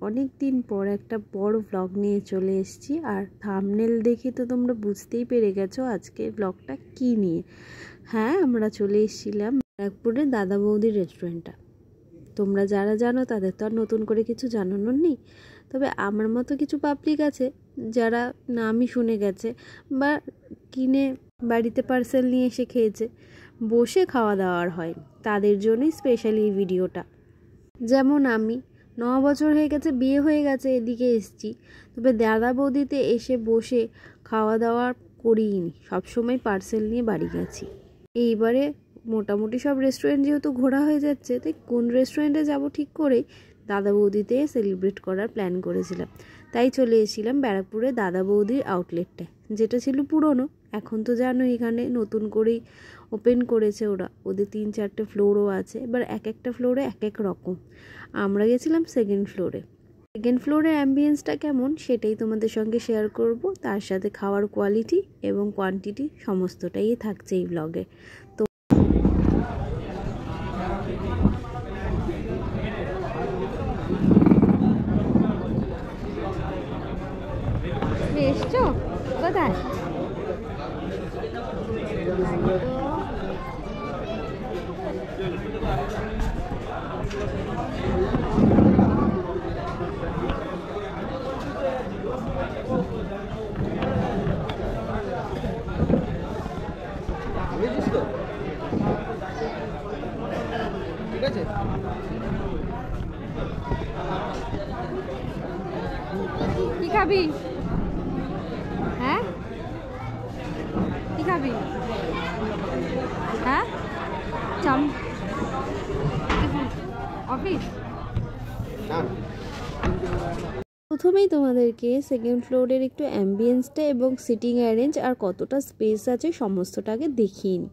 অনেক দিন পর একটা বড় ব্লগ নিয়ে চলে এসেছি। আর থাম্বনেল দেখে তো তোমরা বুঝতেই পেরে গেছো আজকের ব্লগটা কি নিয়ে। হ্যাঁ, আমরা চলে এসেছিলাম ব্যারাকপুরের দাদা বৌদির রেস্টুরেন্টটা। তোমরা যারা জানো তাদের তো আর নতুন করে কিছু জানানোর নেই, তবে আমার মতো কিছু পাবলিক আছে যারা নামই শুনে গেছে বা কিনে বাড়িতে পার্সেল নিয়ে এসে খেয়েছে, বসে খাওয়া দাওয়ার হয়, তাদের জন্যই স্পেশালি এই ভিডিওটা। যেমন আমি 9 বছর হয়ে গেছে, বিয়ে হয়ে গেছে, এদিকে এসেছি, তবে দাদা বৌদিতে এসে বসে খাওয়া দাওয়া করিনি, সবসময় পার্সেল নিয়ে বাড়ি গেছি। এইবারে মোটামুটি সব রেস্টুরেন্ট যেহেতু ঘোরা হয়ে যাচ্ছে, তাই কোন রেস্টুরেন্টে যাব ঠিক করেই দাদা বৌদিতে সেলিব্রেট করার প্ল্যান করেছিলাম। তাই চলে এসেছিলাম ব্যারাকপুরে দাদা বৌদির আউটলেটটায়, যেটা ছিল পুরনো। এখন তো জানো এখানে নতুন করেই ওপেন করেছে ওরা, ওদের 3-4টে ফ্লোরও আছে। এবার এক একটা ফ্লোরে এক এক রকম। আমরা গেছিলাম সেকেন্ড ফ্লোরে। সেকেন্ড ফ্লোরের অ্যাম্বিয়েন্সটা কেমন সেটাই তোমাদের সঙ্গে শেয়ার করব, তার সাথে খাওয়ার কোয়ালিটি এবং কোয়ান্টিটি সমস্তটাই থাকছে এই ব্লগে। তো এসছো কোথায়? ঠিক আছে, কি খাবি? হ্যাঁ, কি খাবি? হ্যাঁ, চাম অফিস। প্রথমেই তোমাদেরকে সেকেন্ড ফ্লোরের একটু অ্যাম্বিয়েন্সটা এবং সিটিং অ্যারেঞ্জ আর কতটা স্পেস আছে সমস্তটাকে দেখিয়ে নিই।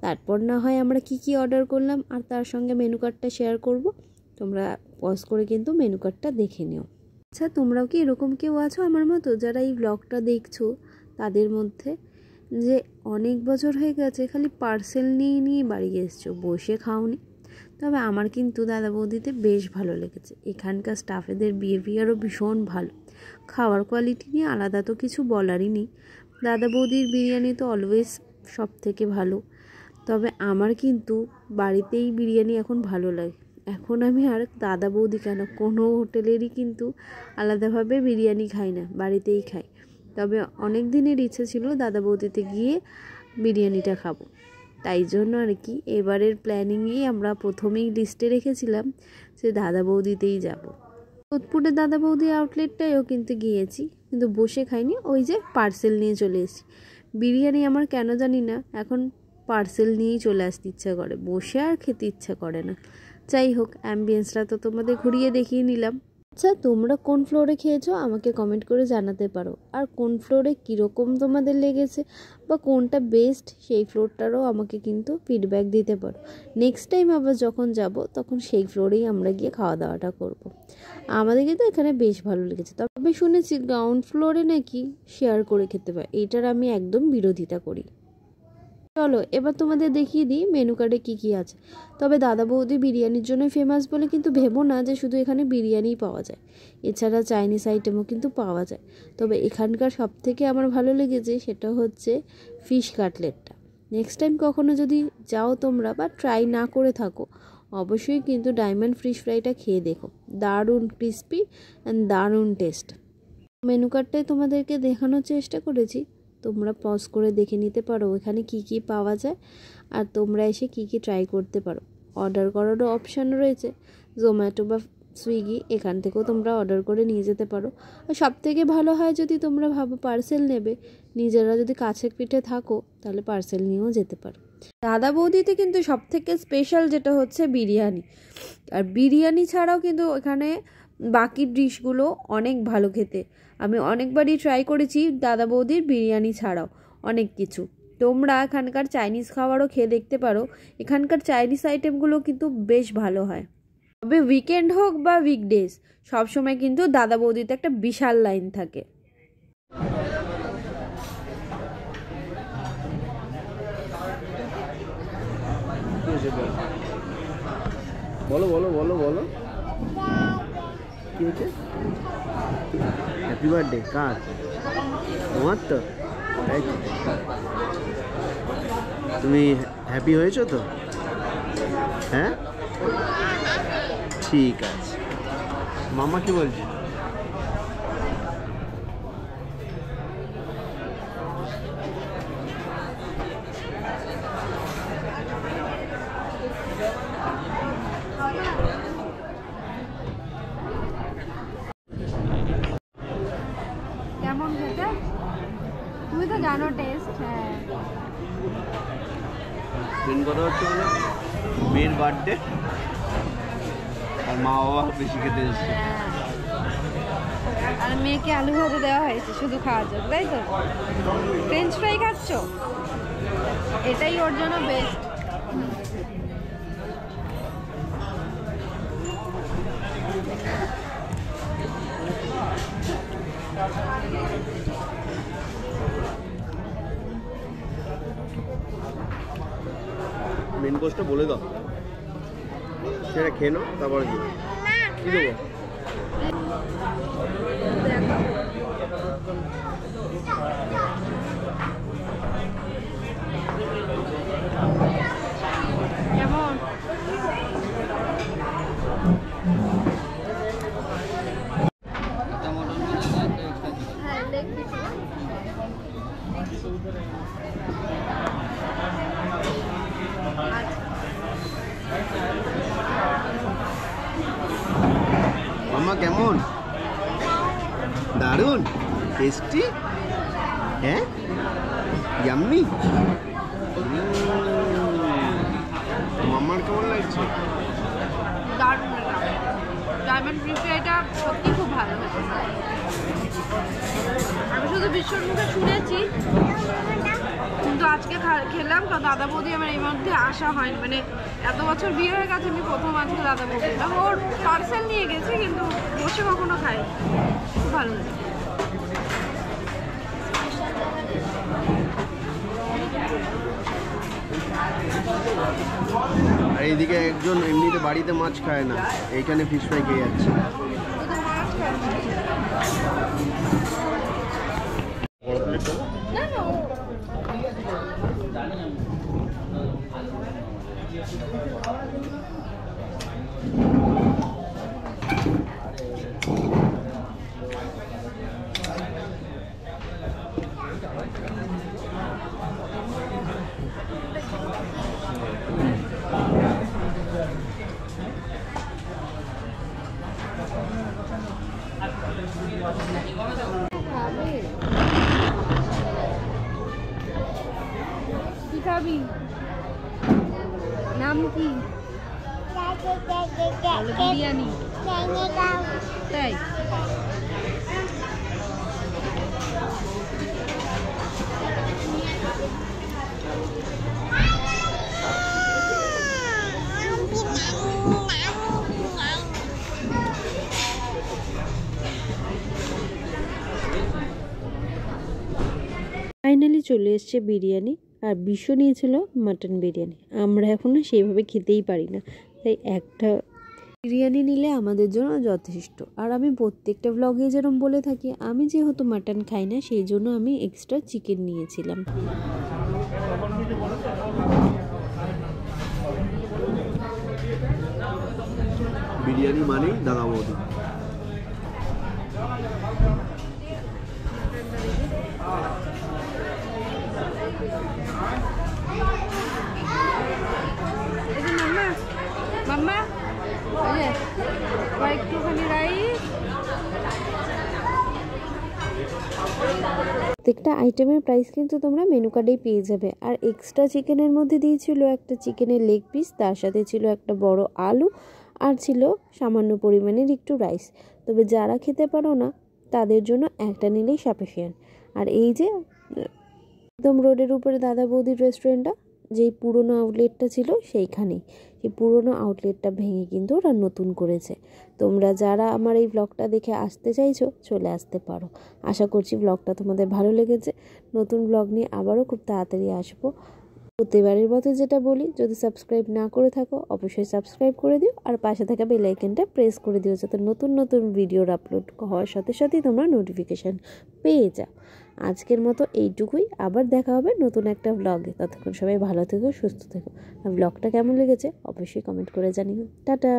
তারপর না হয় আমরা কি অর্ডার করলাম আর তার সঙ্গে মেনু কার্ডটা শেয়ার করব। তোমরা পজ করে কিন্তু মেনু কার্ডটা দেখে নিও। আচ্ছা, তোমরাও কি এরকম কেউ আছো আমার মতো যারা এই ব্লগটা দেখছো, তাদের মধ্যে যে অনেক বছর হয়ে গেছে খালি পার্সেল নিয়ে বাড়ি এসছো, বসে খাওনি? তবে আমার কিন্তু দাদা বৌদিতে বেশ ভালো লেগেছে। এখানকার স্টাফেদের বিহেভিয়ারও ভীষণ ভালো। খাওয়ার কোয়ালিটি নিয়ে আলাদা তো কিছু বলারই নেই। দাদা বৌদির বিরিয়ানি তো অলওয়েজ সব থেকে ভালো। তবে আমার কিন্তু বাড়িতেই বিরিয়ানি এখন ভালো লাগে। এখন আমি আর দাদা বৌদি কেন, কোনো হোটেলেরই কিন্তু আলাদাভাবে বিরিয়ানি খাই না, বাড়িতেই খাই। তবে অনেক দিনের ইচ্ছে ছিল দাদা বৌদিতে গিয়ে বিরিয়ানিটা খাবো, তাই জন্য আর কি এবারের প্ল্যানিংয়েই আমরা প্রথমেই লিস্টে রেখেছিলাম যে দাদা বৌদিতেই যাব। সোদপুরের দাদা বৌদি আউটলেটটায়ও কিন্তু গিয়েছি, কিন্তু বসে খাইনি, ওই যে পার্সেল নিয়ে চলে এসেছি। বিরিয়ানি আমার কেন জানি না এখন পার্সেল নিয়েই চলে আসতে ইচ্ছা করে, বসে আর খেতে ইচ্ছা করে না। যাই হোক, অ্যাম্বিয়েন্সটা তো তোমাদের ঘুরিয়ে দেখিয়ে নিলাম। আচ্ছা, তোমরা কোন ফ্লোরে খেয়েছো আমাকে কমেন্ট করে জানাতে পারো, আর কোন ফ্লোরে কীরকম তোমাদের লেগেছে বা কোনটা বেস্ট সেই ফ্লোরটারও আমাকে কিন্তু ফিডব্যাক দিতে পারো। নেক্সট টাইম আবার যখন যাব তখন সেই ফ্লোরেই আমরা গিয়ে খাওয়া দাওয়াটা করব। আমাদের কিন্তু এখানে বেশ ভালো লেগেছে। তবে শুনেছি গ্রাউন্ড ফ্লোরে নাকি শেয়ার করে খেতে পারে, এইটার আমি একদম বিরোধিতা করি। চলো এবার তোমাদের দেখিয়ে দিই মেনু কার্ডে কী আছে। তবে দাদা বৌদি বিরিয়ানির জন্য ফেমাস বলে কিন্তু ভেবো না যে শুধু এখানে বিরিয়ানিই পাওয়া যায়, এছাড়া চাইনিজ আইটেমও কিন্তু পাওয়া যায়। তবে এখানকার সবথেকে আমার ভালো লেগেছে সেটা হচ্ছে ফিশ কাটলেটটা। নেক্সট টাইম কখনো যদি যাও তোমরা বা ট্রাই না করে থাকো, অবশ্যই কিন্তু ডায়মন্ড ফিশ ফ্রাইটা খেয়ে দেখো, দারুণ ক্রিস্পি অ্যান্ড দারুণ টেস্ট। মেনু কার্ডটাই তোমাদেরকে দেখানোর চেষ্টা করেছি, তোমরা পজ করে দেখে নিতে পারো এখানে কি পাওয়া যায়, আর তোমরা এসে কি ট্রাই করতে পারো। অর্ডার করারও অপশান রয়েছে, জোম্যাটো বা সুইগি, এখান থেকেও তোমরা অর্ডার করে নিয়ে যেতে পারো। আর সবথেকে ভালো হয় যদি তোমরা ভাবো পার্সেল নেবে, নিজেরা যদি কাছে পিঠে থাকো তাহলে পার্সেল নিয়েও যেতে পারো। দাদা বৌদিতে কিন্তু সবথেকে স্পেশাল যেটা হচ্ছে বিরিয়ানি, আর বিরিয়ানি ছাড়াও কিন্তু এখানে বাকি ডিশগুলো অনেক ভালো খেতে। আমি অনেকবারই ট্রাই করেছি দাদা বৌদির বিরিয়ানি ছাড়াও অনেক কিছু। তোমরা এখানকার চাইনিজ খাবারও খেয়ে দেখতে পারো, এখানকার চাইনিজ আইটেমগুলো কিন্তু বেশ ভালো হয়। তবে উইকেন্ড হোক বা উইকডেজ, সবসময় কিন্তু দাদা বৌদিতে একটা বিশাল লাইন থাকে। বলো বলো বলো বলো কি হয়েছে? হ্যাপি বার্থডে কার? তোমার তো? তুমি হ্যাপি হয়েছো তো? হ্যাঁ, ঠিক আছে। মামা কি বলছে? কেমন খেতে? তুমি তো জানো টেস্ট। হ্যাঁ, মেন কথা হচ্ছে মেয়ের বার্থডে আর মা বাবা বেশি খেতে এসছে। আর মেয়েকে আলু ভাজা দেওয়া হয়েছে শুধু খাওয়ার জন্য, তাই তো? ফ্রেঞ্চ ফ্রাই খাচ্ছ? এটাই ওর জন্য বেস্ট। মেন কোর্সটা বলে দাও, সেটা খেয়ে নাও, তারপরে কি দেবো? কেমন? মামা কেমন? দারুণ টেস্টি। হ্যাঁ, ইয়াম্মি। মামার কেমন লাগছে? দারুণ। ডায়মন্ড ফ্রি ফ্রাইটা সত্যি খুব ভালো হয়েছে। আমি শুধু বিশ্বর মুখে শুনেছি, কিন্তু আজকে খেলাম। কারণ দাদা বৌদি আমার এই মধ্যে আসা হয়নি, মানে এত বছর বিয়ে হয়ে গেছে, আমি প্রথম আজকে দাদা বৌদি ওর পার্সেল নিয়ে গেছি, কিন্তু বসে কখনো খাই। খুব ভালো হয়েছে। আর এইদিকে একজন এমনিতে বাড়িতে মাছ খায় না, এইখানে ফিশ ফ্রাই খেয়ে যাচ্ছে। কি খাবি? নাম কি? বিরিয়ানি। তাই? ফাইনালি চলে এসছে বিরিয়ানি, আর বিশ্ব নিয়েছিল মাটন বিরিয়ানি। আমরা এখনও সেইভাবে খেতেই পারি না, তাই একটা বিরিয়ানি নিলে আমাদের জন্য যথেষ্ট। আর আমি প্রত্যেকটা ব্লগে যেরকম বলে থাকি, আমি যেহেতু মাটন খাই না, সেই জন্য আমি এক্সট্রা চিকেন নিয়েছিলাম। বিরিয়ানি মানেই দাদা বৌদি। মাম্মা একটুখানি রাইস। প্রত্যেকটা আইটেমের প্রাইস কিন্তু তোমরা মেনু কার্ডেই পেয়ে যাবে। আর এক্সট্রা চিকেনের মধ্যে দিয়েছিল একটা চিকেনের লেগ পিস, তার সাথে ছিল একটা বড় আলু, আর ছিল সামান্য পরিমাণের একটু রাইস। তবে যারা খেতে পারো না তাদের জন্য একটা নিলেই সাফিসিয়েন্ট। আর এই যে একদম রোডের উপরে দাদা বৌদির রেস্টুরেন্টটা, যেই পুরনো আউটলেটটা ছিল সেইখানেই, সেই পুরনো আউটলেটটা ভেঙে কিন্তু ওরা নতুন করেছে। তোমরা যারা আমার এই ব্লগটা দেখে আসতে চাইছো, চলে আসতে পারো। আশা করছি ব্লগটা তোমাদের ভালো লেগেছে। নতুন ব্লগ নিয়ে আবারও খুব তাড়াতাড়ি আসবো। প্রতিবারের মতো যেটা বলি, যদি সাবস্ক্রাইব না করে থাকো অবশ্যই সাবস্ক্রাইব করে দিও, আর পাশে থাকা বেল আইকনটা প্রেস করে দিও, যাতে নতুন নতুন ভিডিওর আপলোড হওয়ার সাথে সাথেই তোমরা নোটিফিকেশান পেয়ে যাও। আজকের মতো এইটুকুই, আবার দেখা হবে নতুন একটা ব্লগে। ততক্ষণ সবাই ভালো থেকো, সুস্থ থেকো। আর ব্লগটা কেমন লেগেছে অবশ্যই কমেন্ট করে জানিও। টাটা।